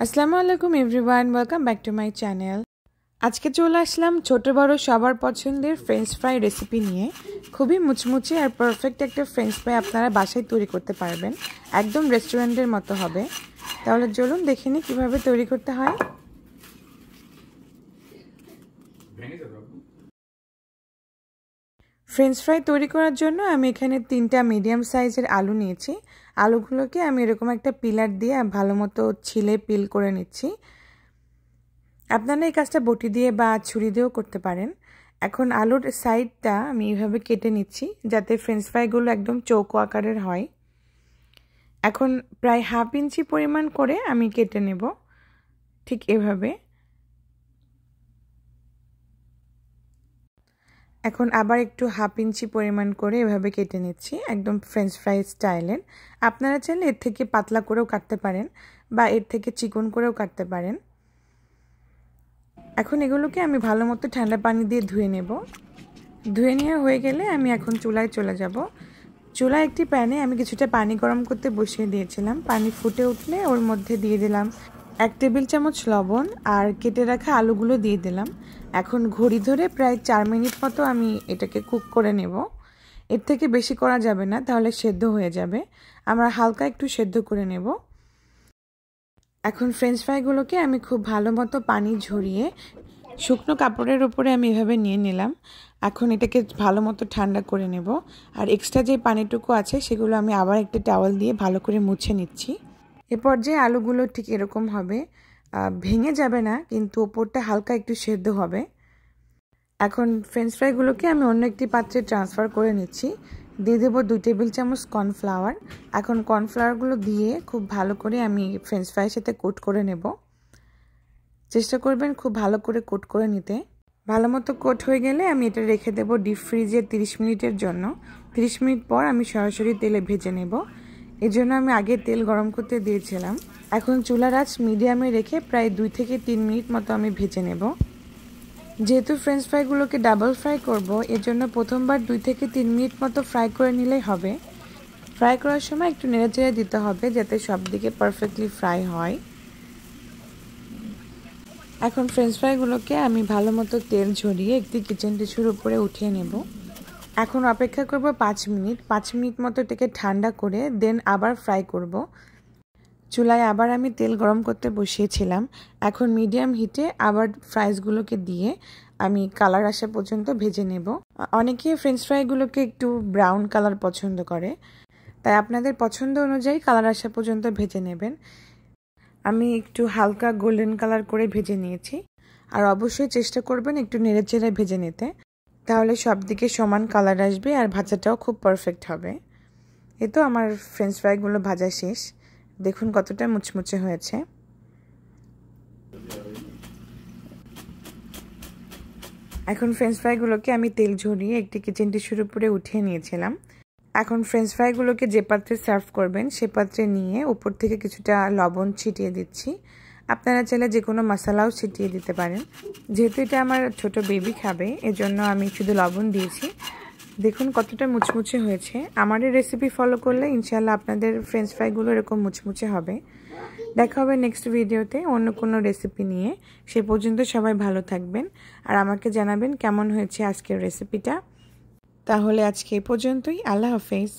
আসসালামু আলাইকুম everyone, welcome back to my channel. আজকে চলে আসলাম ছোট বড় সবার পছন্দের ফ্রেঞ্চ ফ্রাই রেসিপি নিয়ে। খুবই মুচমুচে আর পারফেক্ট একটা ফ্রেঞ্চ ফ্রাই আপনারা বাসায় তৈরি করতে পারবেন, একদম রেস্টুরেন্টের মতো হবে। তাহলে চলুন দেখে নিই কীভাবে তৈরি করতে হয়। ফ্রেঞ্চ ফ্রাই তৈরি করার জন্য আমি এখানে 3টা মিডিয়াম সাইজের আলু নিয়েছি। আলুগুলোকে আমি এরকম একটা পিলার দিয়ে ভালো মতো ছিলে পিল করে নিচ্ছি। আপনারা এই কাজটা বটি দিয়ে বা ছুরি দিয়েও করতে পারেন। এখন আলুর সাইডটা আমি এইভাবে কেটে নিচ্ছি যাতে ফ্রেঞ্চ ফ্রাইগুলো একদম চৌকো আকারের হয়। এখন প্রায় 1/2 ইঞ্চি পরিমাণ করে আমি কেটে নেব, ঠিক এভাবে। এখন আবার একটু 1/2 ইঞ্চি পরিমাণ করে এভাবে কেটে নিচ্ছি, একদম ফ্রেঞ্চ ফ্রাই স্টাইলের। আপনারা চাইলে এর থেকে পাতলা করেও কাটতে পারেন বা এর থেকে চিকন করেও কাটতে পারেন। এখন এগুলোকে আমি ভালো মতো ঠান্ডা পানি দিয়ে ধুয়ে নেব। ধুয়ে নেওয়া হয়ে গেলে আমি এখন চুলায় চলে যাব। চুলায় একটি প্যানে আমি কিছুটা পানি গরম করতে বসিয়ে দিয়েছিলাম। পানি ফুটে উঠলে ওর মধ্যে দিয়ে দিলাম 1 টেবিল চামচ লবণ আর কেটে রাখা আলুগুলো দিয়ে দিলাম। এখন ঘড়ি ধরে প্রায় 4 মিনিট মতো আমি এটাকে কুক করে নেব। এর থেকে বেশি করা যাবে না, তাহলে সেদ্ধ হয়ে যাবে। আমরা হালকা একটু সেদ্ধ করে নেব। এখন ফ্রেঞ্চ ফ্রাইগুলোকে আমি খুব ভালো মতো পানি ঝরিয়ে শুকনো কাপড়ের উপরে আমি এভাবে নিয়ে নিলাম। এখন এটাকে ভালো মতো ঠান্ডা করে নেব। আর এক্সট্রা যে পানিটুকু আছে সেগুলো আমি আবার একটা টাওয়াল দিয়ে ভালো করে মুছে নিচ্ছি। এরপর যে আলুগুলো ঠিক এরকম হবে, ভেঙে যাবে না, কিন্তু ওপরটা হালকা একটু সেদ্ধ হবে। এখন ফ্রেঞ্চ ফ্রাইগুলোকে আমি অন্য একটি পাত্রে ট্রান্সফার করে নিচ্ছি। দিয়ে দেবো 2 টেবিল চামচ কর্নফ্লাওয়ার। এখন কর্নফ্লাওয়ারগুলো দিয়ে খুব ভালো করে আমি ফ্রেঞ্চ ফ্রাইয়ের সাথে কোট করে নেব। চেষ্টা করবেন খুব ভালো করে কোট করে নিতে। ভালো মতো কোট হয়ে গেলে আমি এটা রেখে দেবো ডিপ ফ্রিজে 30 মিনিটের জন্য। 30 মিনিট পর আমি সরাসরি তেলে ভেজে নেব। এর জন্য আমি আগে তেল গরম করতে দিয়েছিলাম। এখন চুলার আঁচ মিডিয়ামে রেখে প্রায় 2 থেকে 3 মিনিট মতো আমি ভেজে নেব। যেহেতু ফ্রেঞ্চ ফ্রাইগুলোকে ডাবল ফ্রাই করব, এর জন্য প্রথমবার 2 থেকে 3 মিনিট মতো ফ্রাই করে নিলেই হবে। ফ্রাই করার সময় একটু নেড়েচেড়ে দিতে হবে যাতে সব দিকে পারফেক্টলি ফ্রাই হয়। এখন ফ্রেঞ্চ ফ্রাইগুলোকে আমি ভালো মতো তেল ঝরিয়ে একটি কিচেন টিস্যুর উপরে উঠিয়ে নেব। এখন অপেক্ষা করব 5 মিনিট। 5 মিনিট মতো এটাকে ঠান্ডা করে দেন আবার ফ্রাই করব। চুলায় আবার আমি তেল গরম করতে বসিয়েছিলাম। এখন মিডিয়াম হিটে আবার ফ্রাইসগুলোকে দিয়ে আমি কালার আসা পর্যন্ত ভেজে নেব। অনেকে ফ্রেঞ্চ ফ্রাইগুলোকে একটু ব্রাউন কালার পছন্দ করে, তাই আপনাদের পছন্দ অনুযায়ী কালার আসা পর্যন্ত ভেজে নেবেন। আমি একটু হালকা গোল্ডেন কালার করে ভেজে নিয়েছি। আর অবশ্যই চেষ্টা করবেন একটু নেড়েচেড়ে ভেজে নিতে, তাহলে সব দিকে সমান কালার আসবে আর ভাজাটাও খুব পারফেক্ট হবে। এই তো আমার ফ্রেঞ্চ ফ্রাইগুলো ভাজা শেষ। দেখুন কতটা মুচমুচে হয়েছে। এখন ফ্রেঞ্চ ফ্রাইগুলোকে আমি তেল ঝরিয়ে একটি কিচেন টিস্যুর উপরে উঠিয়ে নিয়েছিলাম। এখন ফ্রেঞ্চ ফ্রাইগুলোকে যে পাত্রে সার্ভ করবেন সে পাত্রে নিয়ে উপর থেকে কিছুটা লবণ ছিটিয়ে দিচ্ছি। আপনারা চাইলে যে কোনো মশলাও ছিটিয়ে দিতে পারেন। যেহেতু এটা আমার ছোট বেবি খাবে, এজন্য আমি শুধু লবণ দিয়েছি। দেখুন কতটা মুচমুচে হয়েছে। আমার এই রেসিপি ফলো করলে ইনশাআল্লাহ আপনাদের ফ্রেঞ্চ ফ্রাইগুলো এরকম মুচমুচে হবে। দেখা হবে নেক্সট ভিডিওতে অন্য কোনো রেসিপি নিয়ে। সে পর্যন্ত সবাই ভালো থাকবেন আর আমাকে জানাবেন কেমন হয়েছে আজকের রেসিপিটা। তাহলে আজকে এই পর্যন্তই। আল্লাহ হাফেজ।